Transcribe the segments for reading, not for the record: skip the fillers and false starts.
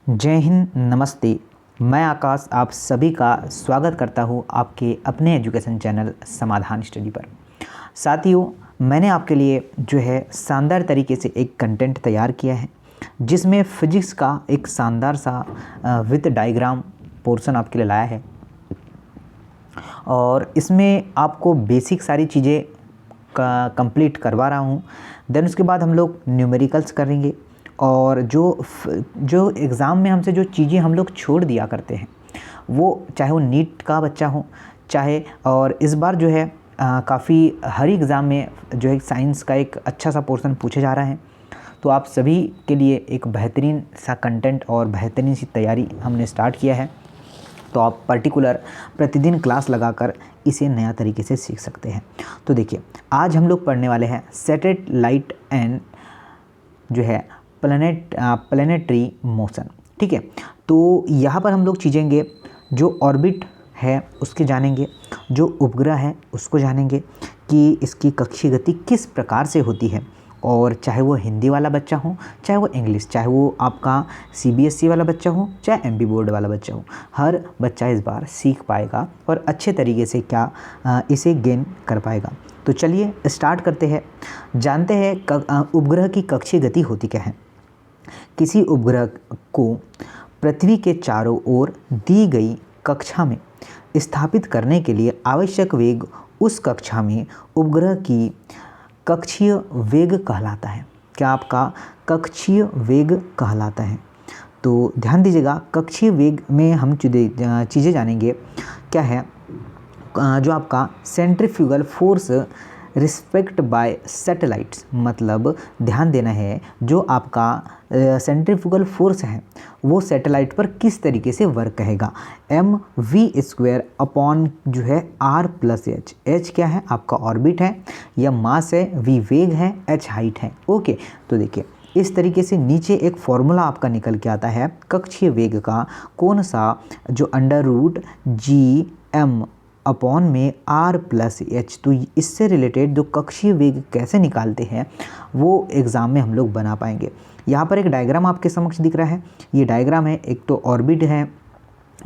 जय हिंद, नमस्ते। मैं आकाश आप सभी का स्वागत करता हूं आपके अपने एजुकेशन चैनल समाधान स्टडी पर। साथियों, मैंने आपके लिए जो है शानदार तरीके से एक कंटेंट तैयार किया है जिसमें फिजिक्स का एक शानदार सा विद डायग्राम पोर्शन आपके लिए लाया है और इसमें आपको बेसिक सारी चीज़ें का कंप्लीट करवा रहा हूं। देन उसके बाद हम लोग न्यूमेरिकल्स करेंगे और जो एग्ज़ाम में हमसे जो चीज़ें हम लोग छोड़ दिया करते हैं वो चाहे वो नीट का बच्चा हो चाहे, और इस बार जो है काफ़ी हर एग्ज़ाम में जो है साइंस का एक अच्छा सा पोर्शन पूछे जा रहा है। तो आप सभी के लिए एक बेहतरीन सा कंटेंट और बेहतरीन सी तैयारी हमने स्टार्ट किया है। तो आप पर्टिकुलर प्रतिदिन क्लास लगाकर इसे नया तरीके से सीख सकते हैं। तो देखिए, आज हम लोग पढ़ने वाले हैं सैटेलाइट एंड जो है प्लैनेटरी मोशन। ठीक है, तो यहाँ पर हम लोग चीज़ेंगे जो ऑर्बिट है उसके जानेंगे, जो उपग्रह है उसको जानेंगे कि इसकी कक्षीय गति किस प्रकार से होती है। और चाहे वो हिंदी वाला बच्चा हो, चाहे वो इंग्लिश, चाहे वो आपका सीबीएसई वाला बच्चा हो, चाहे एमपी बोर्ड वाला बच्चा हो, हर बच्चा इस बार सीख पाएगा और अच्छे तरीके से इसे गेन कर पाएगा। तो चलिए स्टार्ट करते हैं। जानते हैं उपग्रह की कक्षीय गति होती क्या है। किसी उपग्रह को पृथ्वी के चारों ओर दी गई कक्षा में स्थापित करने के लिए आवश्यक वेग उस कक्षा में उपग्रह की कक्षीय वेग कहलाता है। क्या आपका कक्षीय वेग कहलाता है। तो ध्यान दीजिएगा, कक्षीय वेग में हम चीज़ें जानेंगे। क्या है जो आपका centrifugal force respect by satellites, मतलब ध्यान देना है जो आपका सेंट्रीफ्यूगल फोर्स है वो सैटेलाइट पर किस तरीके से वर्क करेगा। mv² अपॉन जो है r+h। h क्या है, आपका ऑर्बिट है या मास है, v वेग है, h हाइट है। ओके, तो देखिए इस तरीके से नीचे एक फॉर्मूला आपका निकल के आता है कक्षीय वेग का, कौन सा, जो √g(m) अपॉन में r+h। तो इससे रिलेटेड जो कक्षीय वेग कैसे निकालते हैं वो एग्ज़ाम में हम लोग बना पाएंगे। यहाँ पर एक डायग्राम आपके समक्ष दिख रहा है। ये डायग्राम है, एक तो ऑर्बिट है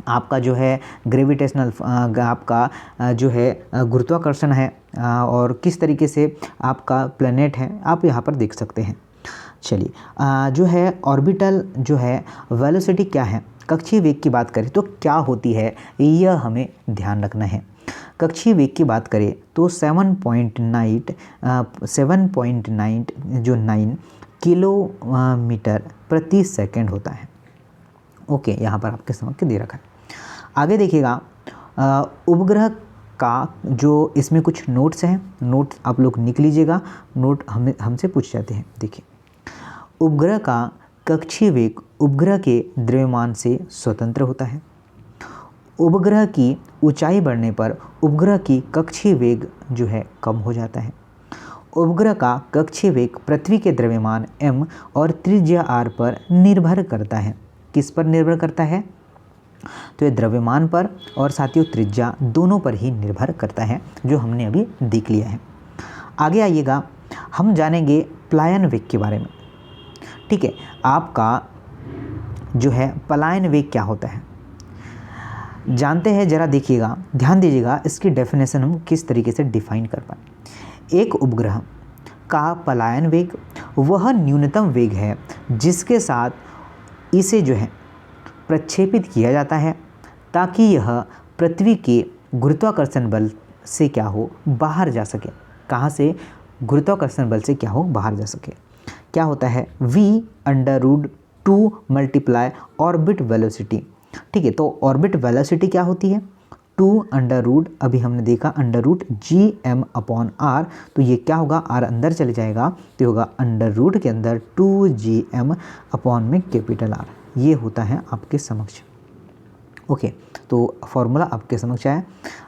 आपका जो है ग्रेविटेशनल, आपका जो है गुरुत्वाकर्षण है, और किस तरीके से आपका प्लैनेट है आप यहाँ पर देख सकते हैं। चलिए जो है ऑर्बिटल जो है वेलोसिटी क्या है, कक्षीय वेग की बात करें तो क्या होती है यह हमें ध्यान रखना है। कक्षीय वेग की बात करें तो 7.9 किलोमीटर प्रति सेकंड होता है। ओके, यहाँ पर आपके समझ दे रखा है। आगे देखिएगा, उपग्रह का जो इसमें कुछ नोट्स हैं, नोट आप लोग लिख लीजिएगा, नोट हमसे पूछ जाते हैं। देखिए, उपग्रह का कक्षीय वेग उपग्रह के द्रव्यमान से स्वतंत्र होता है। उपग्रह की ऊंचाई बढ़ने पर उपग्रह की कक्षीय वेग जो है कम हो जाता है। उपग्रह का कक्षीय वेग पृथ्वी के द्रव्यमान m और त्रिज्या r पर निर्भर करता है। किस पर निर्भर करता है, तो ये द्रव्यमान पर और साथियों त्रिज्या दोनों पर ही निर्भर करता है, जो हमने अभी देख लिया है। आगे आइएगा, हम जानेंगे पलायन वेग के बारे में। ठीक है, आपका जो है पलायन वेग क्या होता है जानते हैं, जरा देखिएगा, ध्यान दीजिएगा, इसकी डेफिनेशन हम किस तरीके से डिफाइन कर पाए। एक उपग्रह का पलायन वेग वह न्यूनतम वेग है जिसके साथ इसे जो है प्रक्षेपित किया जाता है ताकि यह पृथ्वी के गुरुत्वाकर्षण बल से क्या हो बाहर जा सके। कहाँ से, गुरुत्वाकर्षण बल से क्या हो बाहर जा सके। क्या होता है, v√2 मल्टीप्लाई ऑर्बिट वेलोसिटी। ठीक है, तो ऑर्बिट वेलोसिटी क्या होती है, 2 अभी हमने देखा √gm अपॉन r। तो ये क्या होगा, r अंदर चले जाएगा तो होगा √ के अंदर 2gm अपॉन में कैपिटल R। ये होता है आपके समक्ष। ओके, तो फॉर्मूला आपके समक्ष आया।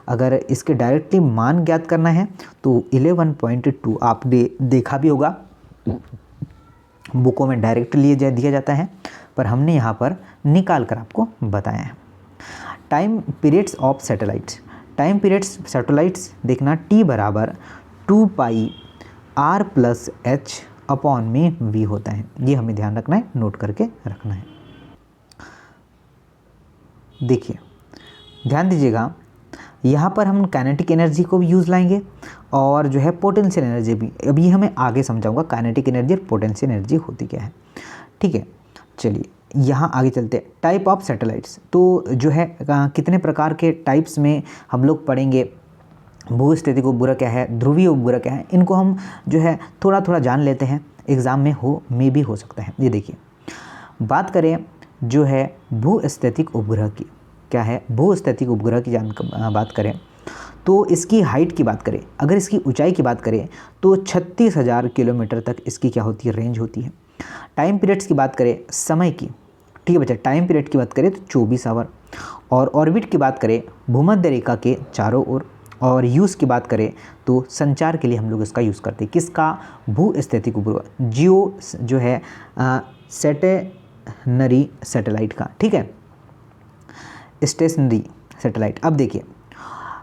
अगर इसके डायरेक्टली मान ज्ञात करना है तो 11.2 आपने देखा भी होगा, बुकों में डायरेक्ट दिया जाता है, पर हमने यहाँ पर निकाल कर आपको बताया है। Time periods of satellites, time periods satellites देखना, t बराबर 2πr+h अपॉन में v होता है। ये हमें ध्यान रखना है, नोट करके रखना है। देखिए ध्यान दीजिएगा, यहाँ पर हम काइनेटिक एनर्जी को भी यूज़ लाएंगे और जो है पोटेंशियल एनर्जी भी। अभी हमें आगे समझाऊंगा काइनेटिक एनर्जी और पोटेंशियल एनर्जी होती क्या है। ठीक है, चलिए यहाँ आगे चलते हैं। टाइप ऑफ सैटेलाइट्स, तो जो है कितने प्रकार के टाइप्स में हम लोग पढ़ेंगे। भूस्थितिक उपग्रह क्या है, ध्रुवीय उपग्रह क्या है, इनको हम जो है थोड़ा थोड़ा जान लेते हैं, एग्ज़ाम में भी हो सकता है। ये देखिए, बात करें जो है भूस्थितिक उपग्रह की, क्या है भूस्थितिक उपग्रह की बात करें तो इसकी हाइट की बात करें, अगर इसकी ऊंचाई की बात करें तो 36,000 किलोमीटर तक इसकी क्या होती है, रेंज होती है। टाइम पीरियड्स की बात करें, समय की, ठीक है बच्चा, टाइम पीरियड की बात करें तो 24 आवर। और ऑर्बिट की बात करें भूमध्य रेखा के चारों ओर। और यूज़ की बात करें तो संचार के लिए हम लोग इसका यूज़ करते हैं, किसका, भूस्थितिक उपग्रह, जियो जो है स्टेशनरी सैटेलाइट का, ठीक है, स्टेशनरी सैटेलाइट। अब देखिए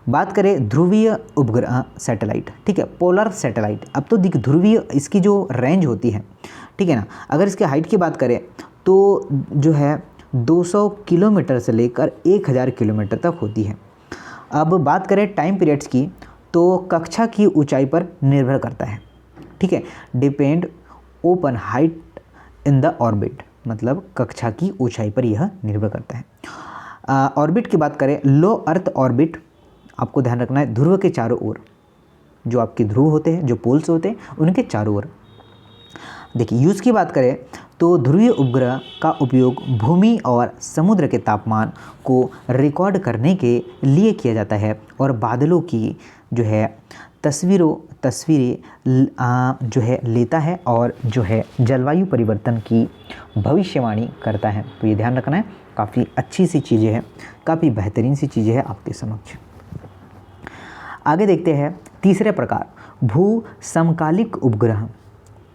बात करें ध्रुवीय उपग्रह सैटेलाइट, ठीक है, पोलर सैटेलाइट। अब तो देखिए ध्रुवीय इसकी जो रेंज होती है, ठीक है ना, अगर इसके हाइट की बात करें तो जो है 200 किलोमीटर से लेकर 1000 किलोमीटर तक होती है। अब बात करें टाइम पीरियड्स की तो कक्षा की ऊंचाई पर निर्भर करता है, ठीक है, depend open height in the orbit, मतलब कक्षा की ऊंचाई पर यह निर्भर करता है। ऑर्बिट की बात करें, लो अर्थ ऑर्बिट, आपको ध्यान रखना है ध्रुव के चारों ओर, जो आपके ध्रुव होते हैं, जो पोल्स होते हैं उनके चारों ओर। देखिए यूज़ की बात करें तो ध्रुवीय उपग्रह का उपयोग भूमि और समुद्र के तापमान को रिकॉर्ड करने के लिए किया जाता है और बादलों की जो है तस्वीरें जो है लेता है और जो है जलवायु परिवर्तन की भविष्यवाणी करता है। तो ये ध्यान रखना है, काफ़ी अच्छी सी चीज़ें हैं, काफ़ी बेहतरीन सी चीज़ें हैं आपके समक्ष। आगे देखते हैं तीसरे प्रकार, भू समकालिक उपग्रह।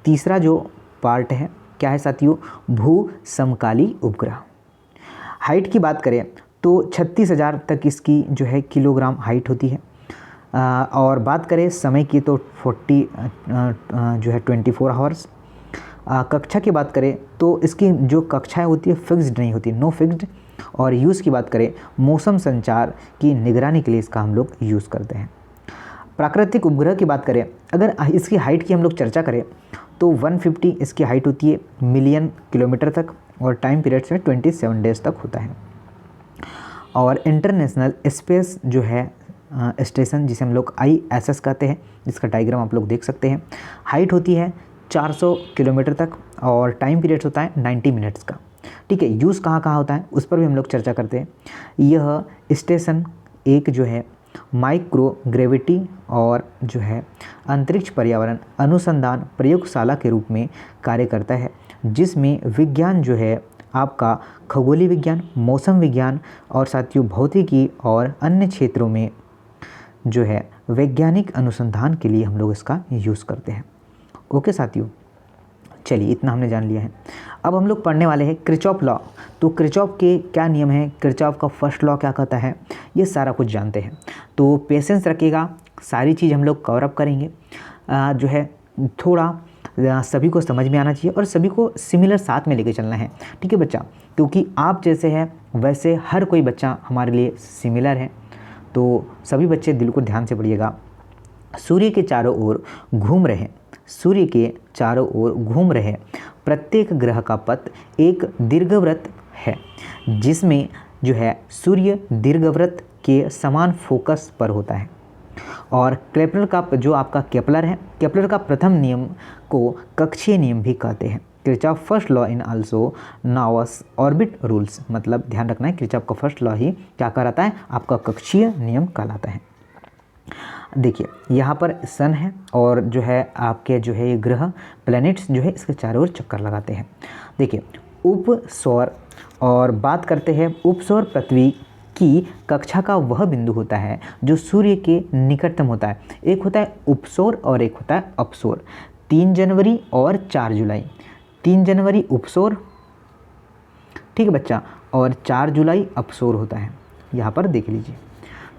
तीसरा जो पार्ट है क्या है साथियों, भू समकाली उपग्रह। हाइट की बात करें तो 36,000 तक इसकी जो है किलोग्राम हाइट होती है। और बात करें समय की तो 24 आवर्स। कक्षा की बात करें तो इसकी जो कक्षाएं होती है फिक्स्ड नहीं होती, नो फिक्स्ड। और यूज़ की बात करें, मौसम संचार की निगरानी के लिए इसका हम लोग यूज़ करते हैं। प्राकृतिक उपग्रह की बात करें, अगर इसकी हाइट की हम लोग चर्चा करें तो 150 इसकी हाइट होती है मिलियन किलोमीटर तक, और टाइम पीरियड्स में 27 डेज तक होता है। और इंटरनेशनल स्पेस जो है स्टेशन, जिसे हम लोग ISS कहते हैं, जिसका डायग्राम आप लोग देख सकते हैं, हाइट होती है 400 किलोमीटर तक और टाइम पीरियड्स होता है 90 मिनट्स का, ठीक है। यूज़ कहाँ कहाँ होता है उस पर भी हम लोग चर्चा करते हैं। यह स्टेशन एक जो है माइक्रो ग्रेविटी और जो है अंतरिक्ष पर्यावरण अनुसंधान प्रयोगशाला के रूप में कार्य करता है, जिसमें विज्ञान जो है आपका खगोलीय विज्ञान, मौसम विज्ञान और साथियों भौतिकी और अन्य क्षेत्रों में जो है वैज्ञानिक अनुसंधान के लिए हम लोग इसका यूज़ करते हैं। ओके साथियों, चलिए इतना हमने जान लिया है। अब हम लोग पढ़ने वाले हैं किरचॉफ लॉ। तो किरचॉफ के क्या नियम हैं, किरचॉफ का फर्स्ट लॉ क्या कहता है, ये सारा कुछ जानते हैं। तो पेशेंस रखिएगा, सारी चीज़ हम लोग कवर अप करेंगे। जो है थोड़ा सभी को समझ में आना चाहिए और सभी को सिमिलर साथ में लेके चलना है, ठीक है बच्चा, क्योंकि आप जैसे हैं वैसे हर कोई बच्चा हमारे लिए सिमिलर है। तो सभी बच्चे दिल को ध्यान से पढ़िएगा। सूर्य के चारों ओर घूम रहे, सूर्य के चारों ओर घूम रहे प्रत्येक ग्रह का पथ एक दीर्घवृत्त है, जिसमें जो है सूर्य दीर्घवृत्त के समान फोकस पर होता है। और केपलर का जो आपका केपलर है, केपलर का प्रथम नियम को कक्षीय नियम भी कहते हैं। Kirchhoff first law in also knows orbit rules, मतलब ध्यान रखना है किरचॉफ का फर्स्ट लॉ ही क्या कहलाता है, आपका कक्षीय नियम कहलाता है। देखिए यहाँ पर सन है और जो है आपके जो है ये ग्रह प्लैनेट्स जो है इसके चारों ओर चक्कर लगाते हैं। देखिए उपसौर, और बात करते हैं उपसौर पृथ्वी की कक्षा का वह बिंदु होता है जो सूर्य के निकटतम होता है। एक होता है उपसौर और एक होता है अपसौर। 3 जनवरी और 4 जुलाई, 3 जनवरी उपसौर, ठीक है बच्चा, और 4 जुलाई अपसौर होता है, यहाँ पर देख लीजिए,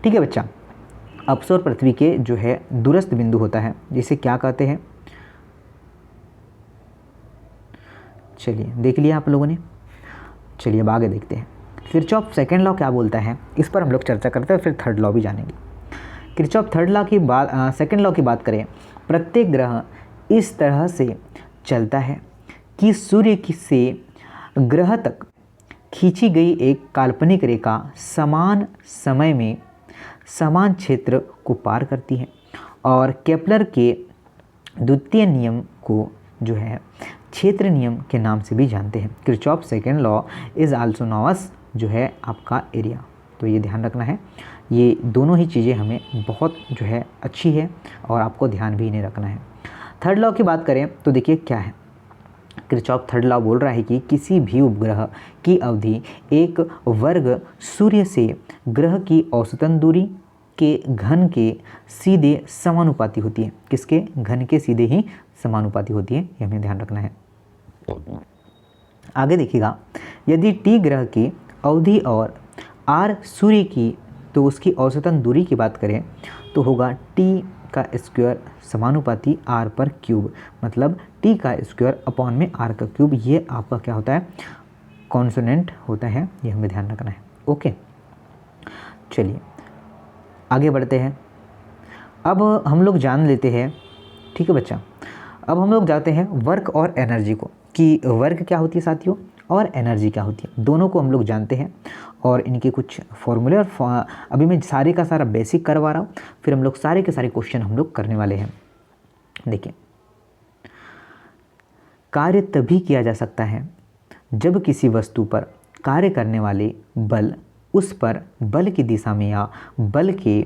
ठीक है बच्चा। अपसौर पृथ्वी के जो है दूरस्थ बिंदु होता है, जिसे क्या कहते हैं, चलिए देख लिया आप लोगों ने। चलिए अब आगे देखते हैं। किरचॉफ सेकेंड लॉ क्या बोलता है, इस पर हम लोग चर्चा करते हैं, फिर थर्ड लॉ भी जानेंगे। किरचॉफ थर्ड लॉ की बात सेकेंड लॉ की बात करें, प्रत्येक ग्रह इस तरह से चलता है कि सूर्य से ग्रह तक खींची गई एक काल्पनिक रेखा समान समय में समान क्षेत्र को पार करती है। और केपलर के द्वितीय नियम को जो है क्षेत्र नियम के नाम से भी जानते हैं। Kirchhoff second law is also knows जो है आपका एरिया। तो ये ध्यान रखना है, ये दोनों ही चीज़ें हमें बहुत जो है अच्छी है और आपको ध्यान भी इन्हें रखना है। थर्ड लॉ की बात करें तो देखिए क्या है, किरचॉफ थर्ड लॉ बोल रहा है कि किसी भी उपग्रह की अवधि एक वर्ग सूर्य से ग्रह की औसतन दूरी के घन के सीधे समानुपाती होती है। किसके? घन के सीधे ही समानुपाती होती है, ये हमें ध्यान रखना है। आगे देखिएगा, यदि टी ग्रह की अवधि और आर सूर्य की, तो उसकी औसतन दूरी की बात करें तो होगा टी का स्क्वायर समानुपाती आर पर क्यूब, मतलब टी का स्क्वायर अपॉन में आर का क्यूब। ये आपका क्या होता है? कॉन्सोनेंट होता है, ये हमें ध्यान रखना है। ओके, चलिए आगे बढ़ते हैं। अब हम लोग जान लेते हैं, ठीक है बच्चा, अब हम लोग जाते हैं वर्क और एनर्जी को, कि वर्क क्या होती है साथियों और एनर्जी क्या होती है, दोनों को हम लोग जानते हैं और इनके कुछ फॉर्मूले और अभी मैं सारे का सारा बेसिक करवा रहा हूँ, फिर हम लोग सारे के सारे क्वेश्चन हम लोग करने वाले हैं। देखिए, कार्य तभी किया जा सकता है जब किसी वस्तु पर कार्य करने वाले बल उस पर बल की दिशा में या बल के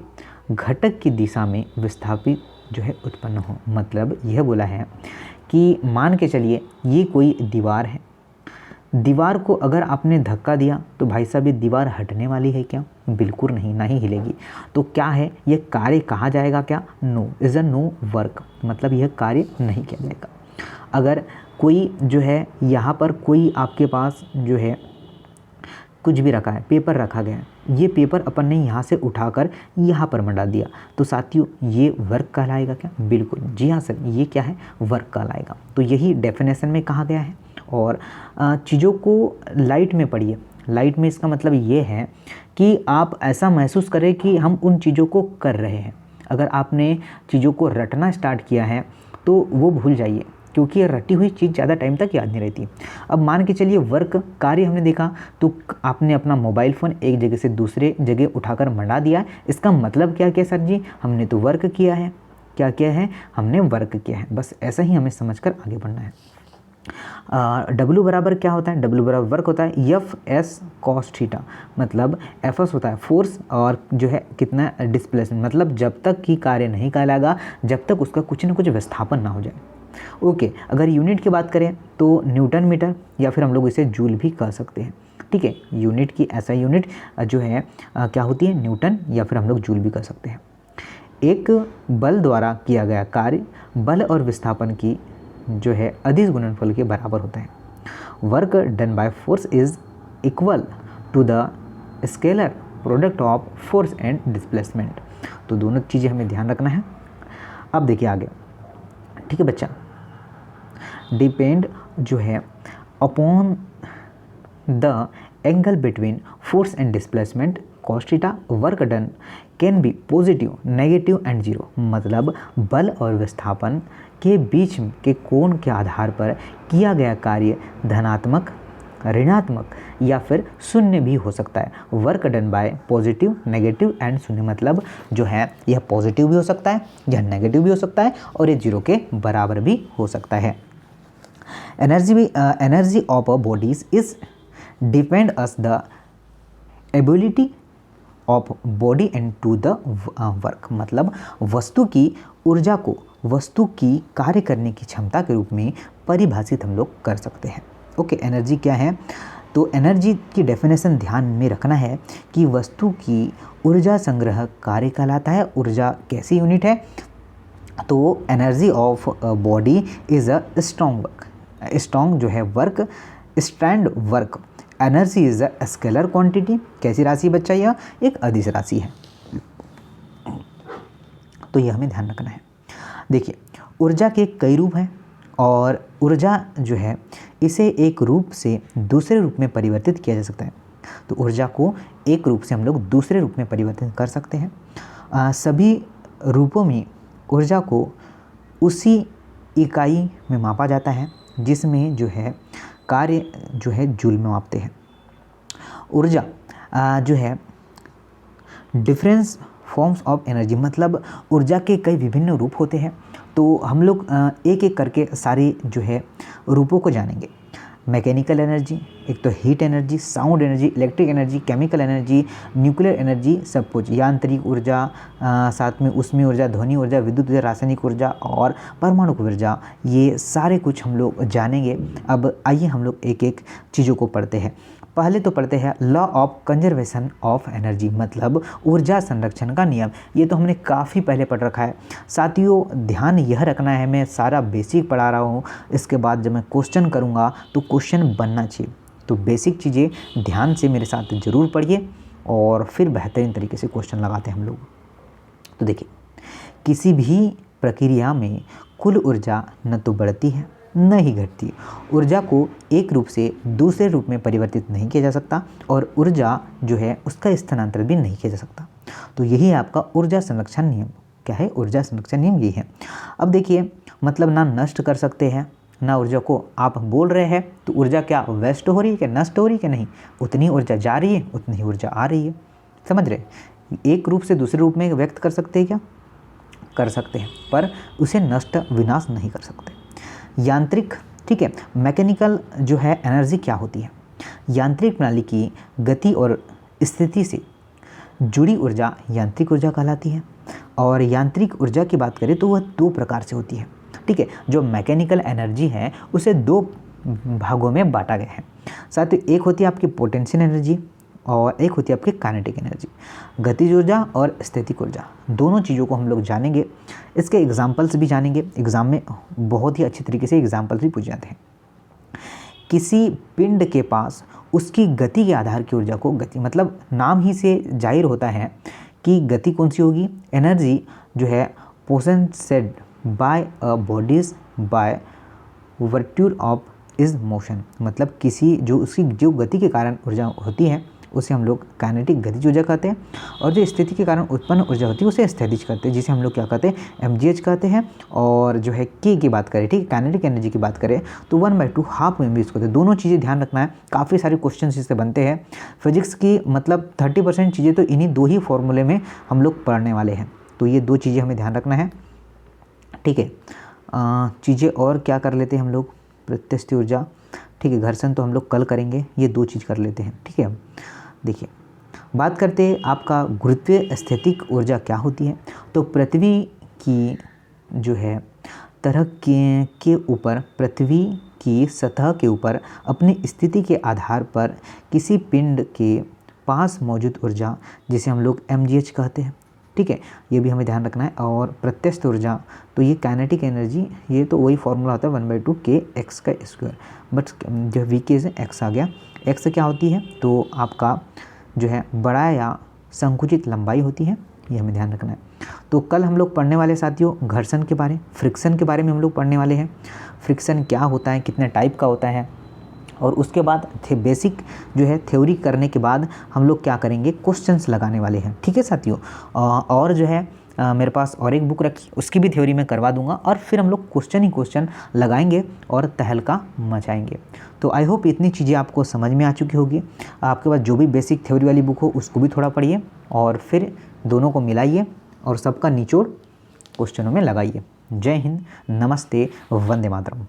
घटक की दिशा में विस्थापित जो है उत्पन्न हो। मतलब यह बोला है कि मान के चलिए ये कोई दीवार है, दीवार को अगर आपने धक्का दिया तो भाई साहब ये दीवार हटने वाली है क्या? बिल्कुल नहीं, ना ही हिलेगी। तो क्या है, ये कार्य कहा जाएगा क्या? No, is a no work, मतलब यह कार्य नहीं किया जाएगा। अगर कोई जो है यहाँ पर कोई आपके पास जो है कुछ भी रखा है, पेपर रखा गया है, ये पेपर अपन ने यहाँ से उठाकर यहाँ पर मंडा दिया, तो साथियों ये वर्क कहलाएगा क्या? बिल्कुल जी हाँ सर, ये क्या है? वर्क कहलाएगा। तो यही डेफिनेशन में कहा गया है। और चीज़ों को लाइट में पढ़िए, लाइट में इसका मतलब ये है कि आप ऐसा महसूस करें कि हम उन चीज़ों को कर रहे हैं। अगर आपने चीज़ों को रटना स्टार्ट किया है तो वो भूल जाइए, क्योंकि ये रटी हुई चीज़ ज़्यादा टाइम तक याद नहीं रहती। अब मान के चलिए वर्क कार्य हमने देखा, तो आपने अपना मोबाइल फ़ोन एक जगह से दूसरे जगह उठाकर मंडा दिया, इसका मतलब क्या क्या सर जी? हमने तो वर्क किया है। क्या किया है? हमने वर्क किया है। बस ऐसा ही हमें समझकर आगे बढ़ना है। W बराबर क्या होता है? W बराबर वर्क होता है एफ एस कॉस थीटा, मतलब एफ एस होता है फोर्स और जो है कितना डिस्प्लेसमेंट, मतलब जब तक कि कार्य नहीं कहलाएगा जब तक उसका कुछ न कुछ विस्थापन ना हो जाए। ओके, अगर यूनिट की बात करें तो न्यूटन मीटर या फिर हम लोग इसे जूल भी कह सकते हैं। ठीक है, यूनिट की ऐसा यूनिट जो है क्या होती है? न्यूटन या फिर हम लोग जूल भी कह सकते हैं। एक बल द्वारा किया गया कार्य बल और विस्थापन की जो है अदिश गुणनफल के बराबर होता है। Work done by force is equal to the scalar product of force and displacement. तो दोनों चीज़ें हमें ध्यान रखना है। अब देखिए आगे, ठीक है बच्चा, डिपेंड जो है upon the angle between force and displacement cos theta work done can be positive, negative and zero. मतलब बल और विस्थापन के बीच के कोण के आधार पर किया गया कार्य धनात्मक, ऋणात्मक या फिर शून्य भी हो सकता है। Work done bye positive, negative and शून्य, मतलब जो है यह पॉजिटिव भी हो सकता है, यह नेगेटिव भी हो सकता है और ये जीरो के बराबर भी हो सकता है। Energy of a bodies is depend as the ability of body and to the work. मतलब वस्तु की ऊर्जा को वस्तु की कार्य करने की क्षमता के रूप में परिभाषित हम लोग कर सकते हैं। ओके, एनर्जी क्या है? तो एनर्जी की डेफिनेशन ध्यान में रखना है कि वस्तु की ऊर्जा संग्रह कार्य कहलाता है। ऊर्जा कैसी यूनिट है? तो energy of body is a strong work, strong जो है work, strand work. Energy is a scalar quantity, कैसी राशि बच्चा? यह एक अदिश राशि है। तो यह हमें ध्यान रखना है। देखिए, ऊर्जा के कई रूप हैं और ऊर्जा जो है इसे एक रूप से दूसरे रूप में परिवर्तित किया जा सकता है। तो ऊर्जा को एक रूप से हम लोग दूसरे रूप में परिवर्तित कर सकते हैं। सभी रूपों में ऊर्जा को उसी इकाई में मापा जाता है जिसमें जो है कार्य जो है जूल में मापते हैं। ऊर्जा जो है डिफरेंस फॉर्म्स ऑफ एनर्जी, मतलब ऊर्जा के कई विभिन्न रूप होते हैं। तो हम लोग एक एक करके सारे जो है रूपों को जानेंगे। मैकेनिकल एनर्जी, एक तो heat energy, sound energy, electric energy, chemical energy, nuclear energy, सब कुछ, यांत्रिक ऊर्जा, साथ में ऊष्मीय ऊर्जा, ध्वनि ऊर्जा, विद्युत ऊर्जा, रासायनिक ऊर्जा और परमाणु ऊर्जा, ये सारे कुछ हम लोग जानेंगे। अब आइए हम लोग एक एक चीज़ों को पढ़ते हैं। पहले तो पढ़ते हैं law of conservation of energy, मतलब ऊर्जा संरक्षण का नियम। ये तो हमने काफ़ी पहले पढ़ रखा है। साथियों ध्यान यह रखना है, मैं सारा बेसिक पढ़ा रहा हूँ, इसके बाद जब मैं क्वेश्चन करूँगा तो क्वेश्चन बनना चाहिए। तो बेसिक चीज़ें ध्यान से मेरे साथ ज़रूर पढ़िए और फिर बेहतरीन तरीके से क्वेश्चन लगाते हैं हम लोग। तो देखिए, किसी भी प्रक्रिया में कुल ऊर्जा न तो बढ़ती है न ही घटती। ऊर्जा को एक रूप से दूसरे रूप में परिवर्तित नहीं किया जा सकता और ऊर्जा जो है उसका स्थानांतरण भी नहीं किया जा सकता। तो यही है आपका ऊर्जा संरक्षण नियम। क्या है? ऊर्जा संरक्षण नियम यही है। अब देखिए, मतलब ना नष्ट कर सकते हैं ना ऊर्जा को आप बोल रहे हैं तो ऊर्जा क्या वेस्ट हो रही है, क्या नष्ट हो रही है, क्या नहीं, उतनी ऊर्जा जा रही है उतनी ही ऊर्जा आ रही है। समझ रहे? एक रूप से दूसरे रूप में व्यक्त कर सकते हैं क्या? कर सकते हैं, पर उसे नष्ट विनाश नहीं कर सकते। यांत्रिक, ठीक है, मैकेनिकल जो है एनर्जी क्या होती है? यांत्रिक प्रणाली की गति और स्थिति से जुड़ी ऊर्जा यांत्रिक ऊर्जा कहलाती है। और यांत्रिक ऊर्जा की बात करें तो वह दो प्रकार से होती है। ठीक है, जो मैकेनिकल एनर्जी है उसे दो भागों में बांटा गया है। साथ ही एक होती है आपकी पोटेंशियल एनर्जी और एक होती है आपकी काइनेटिक एनर्जी। गतिज ऊर्जा और स्थितिक ऊर्जा, दोनों चीज़ों को हम लोग जानेंगे। इसके एग्जाम्पल्स भी जानेंगे। एग्ज़ाम में बहुत ही अच्छी तरीके से एग्जाम्पल्स भी पूछ जाते हैं। किसी पिंड के पास उसकी गति के आधार की ऊर्जा को, गति मतलब नाम ही से जाहिर होता है कि गति कौन सी होगी, एनर्जी जो है possessed by a bodies by virtue of is motion, मतलब किसी जो उसकी जो गति के कारण ऊर्जा होती है उसे हम लोग काइनेटिक गतिज ऊर्जा कहते हैं। और जो स्थिति के कारण उत्पन्न ऊर्जा होती है उसे स्थितिज कहते हैं, जिसे हम लोग क्या कहते हैं, mgh कहते हैं। और जो है के की बात करें, ठीक है, काइनेटिक एनर्जी की बात करें तो 1/2 हाफ में यूज़ करते हैं। दोनों चीज़ें ध्यान रखना है, काफ़ी सारे क्वेश्चन इससे बनते हैं। फिजिक्स की मतलब 30% चीज़ें तो इन्हीं दो ही फॉर्मूले में हम लोग पढ़ने वाले हैं। तो ये दो चीज़ें हमें ध्यान रखना है, ठीक है। चीज़ें और क्या कर लेते हैं हम लोग, प्रत्यक्ष ऊर्जा, ठीक है, घर्षण तो हम लोग कल करेंगे, ये दो चीज़ कर लेते हैं, ठीक है। देखिए, बात करते हैं आपका गुरुत्वीय स्थैतिक ऊर्जा क्या होती है। तो पृथ्वी की जो है तरह के ऊपर, पृथ्वी की सतह के ऊपर अपनी स्थिति के आधार पर किसी पिंड के पास मौजूद ऊर्जा जिसे हम लोग mgh कहते हैं, ठीक है, ये भी हमें ध्यान रखना है। और प्रत्यक्ष ऊर्जा तो ये काइनेटिक एनर्जी, ये तो वही फॉर्मूला होता है 1/2 kx का स्क्वायर, बट जो वी के से x आ गया। x क्या होती है, तो आपका जो है बड़ा या संकुचित लंबाई होती है, ये हमें ध्यान रखना है। तो कल हम लोग पढ़ने वाले साथियों घर्षण के बारे, फ्रिक्शन के बारे में हम लोग पढ़ने वाले हैं। फ्रिक्शन क्या होता है, कितने टाइप का होता है, और उसके बाद बेसिक जो है थ्योरी करने के बाद हम लोग क्या करेंगे, क्वेश्चंस लगाने वाले हैं, ठीक है साथियों। और जो है मेरे पास और एक बुक रखी, उसकी भी थ्योरी मैं करवा दूंगा और फिर हम लोग क्वेश्चन ही क्वेश्चन लगाएंगे और तहलका मचाएंगे। तो आई होप इतनी चीज़ें आपको समझ में आ चुकी होगी। आपके पास जो भी बेसिक थ्योरी वाली बुक हो उसको भी थोड़ा पढ़िए और फिर दोनों को मिलाइए और सबका निचोड़ क्वेश्चनों में लगाइए। जय हिंद, नमस्ते, वंदे मातरम।